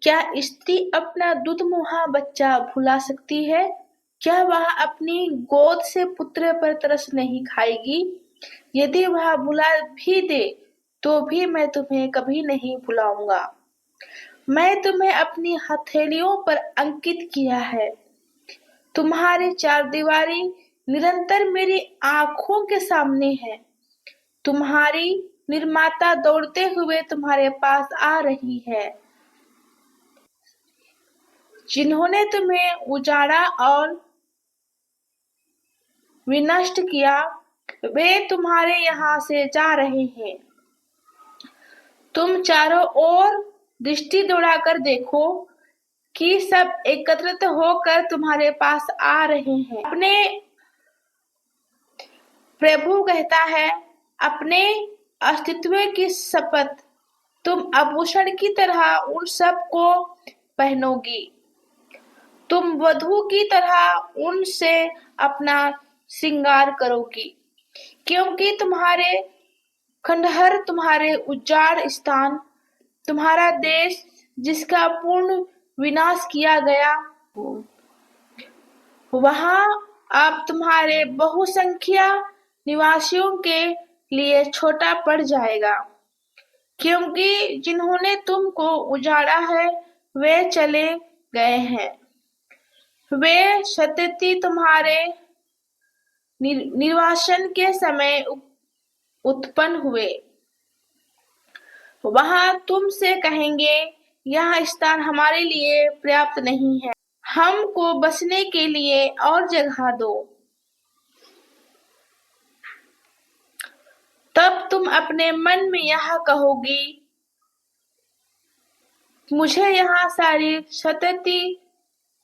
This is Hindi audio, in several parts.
क्या स्त्री अपना दुधमुहा बच्चा भुला सकती है? क्या वह अपनी गोद से पुत्र पर तरस नहीं खाएगी? यदि वह भुला भी दे तो भी मैं तुम्हें कभी नहीं भुलाऊंगा। मैं तुम्हें अपनी हथेलियों पर अंकित किया है। तुम्हारी चारदीवारी निरंतर मेरी आंखों के सामने है। तुम्हारी निर्माता दौड़ते हुए तुम्हारे पास आ रही है। जिन्होंने तुम्हें उजाड़ा और विनष्ट किया, वे तुम्हारे यहाँ से जा रहे हैं। तुम चारों ओर दृष्टि दौड़ाकर देखो कि सब एकत्रित होकर तुम्हारे पास आ रहे हैं। अपने प्रभु कहता है, अपने अस्तित्व की शपथ तुम आभूषण की तरह उन सब को पहनोगी। तुम वधू की तरह उनसे अपना श्रृंगार करोगी, क्योंकि तुम्हारे खंडहर, तुम्हारे उजाड़ स्थान, तुम्हारा देश जिसका पूर्ण विनाश किया गया, वहां अब तुम्हारे बहुसंख्या निवासियों के लिए छोटा पड़ जाएगा, क्योंकि जिन्होंने तुमको उजाड़ा है वे चले गए हैं। वे सतती तुम्हारे निर्वासन के समय उत्पन्न हुए। वहां तुमसे कहेंगे, यह स्थान हमारे लिए पर्याप्त नहीं है, हमको बसने के लिए और जगह दो। तब तुम अपने मन में यह कहोगी, मुझे यहाँ सारी सतती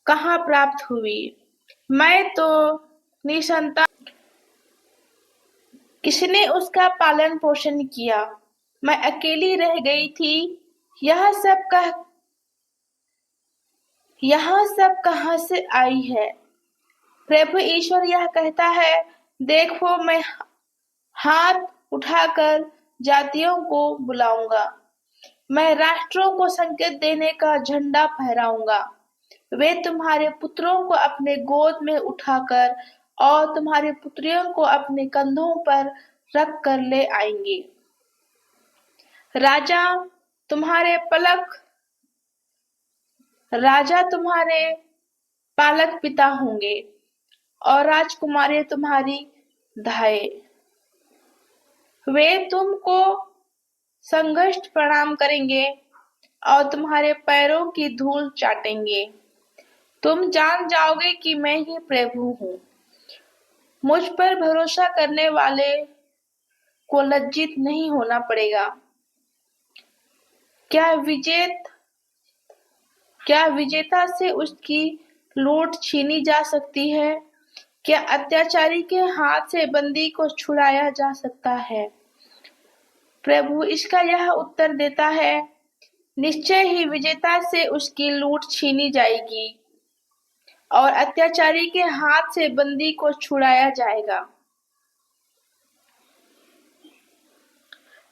कहाँ प्राप्त हुई? मैं तो निसंतान, किसने उसका पालन पोषण किया? मैं अकेली रह गई थी। यह सब कहाँ से आई है? प्रभु ईश्वर यह कहता है, देखो मैं हाथ उठाकर जातियों को बुलाऊंगा। मैं राष्ट्रों को संकेत देने का झंडा फहराऊंगा। वे तुम्हारे पुत्रों को अपने गोद में उठाकर और तुम्हारी पुत्रियों को अपने कंधों पर रख कर ले आएंगे। राजा तुम्हारे पालक पिता होंगे और राजकुमारी तुम्हारी दाएं। वे तुमको संघष्ट प्रणाम करेंगे और तुम्हारे पैरों की धूल चाटेंगे। तुम जान जाओगे कि मैं ही प्रभु हूँ। मुझ पर भरोसा करने वाले को लज्जित नहीं होना पड़ेगा। क्या विजेता से उसकी लूट छीनी जा सकती है? क्या अत्याचारी के हाथ से बंदी को छुड़ाया जा सकता है? प्रभु इसका यह उत्तर देता है, निश्चय ही विजेता से उसकी लूट छीनी जाएगी और अत्याचारी के हाथ से बंदी को छुड़ाया जाएगा।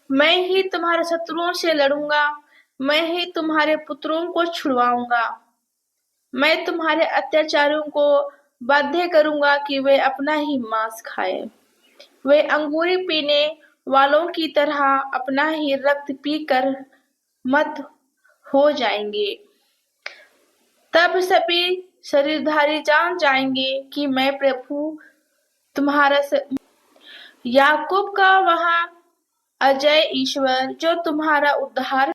मैं ही तुम्हारे शत्रुओं से लड़ूंगा, मैं ही तुम्हारे पुत्रों को छुड़वाऊंगा। मैं तुम्हारे अत्याचारियों को बाध्य करूंगा कि वे अपना ही मांस खाएं। वे अंगूरी पीने वालों की तरह अपना ही रक्त पीकर मत हो जाएंगे। तब सभी शरीरधारी जान जाएंगे कि मैं प्रभु तुम्हारा याकूब का वहां अजय ईश्वर जो तुम्हारा उद्धार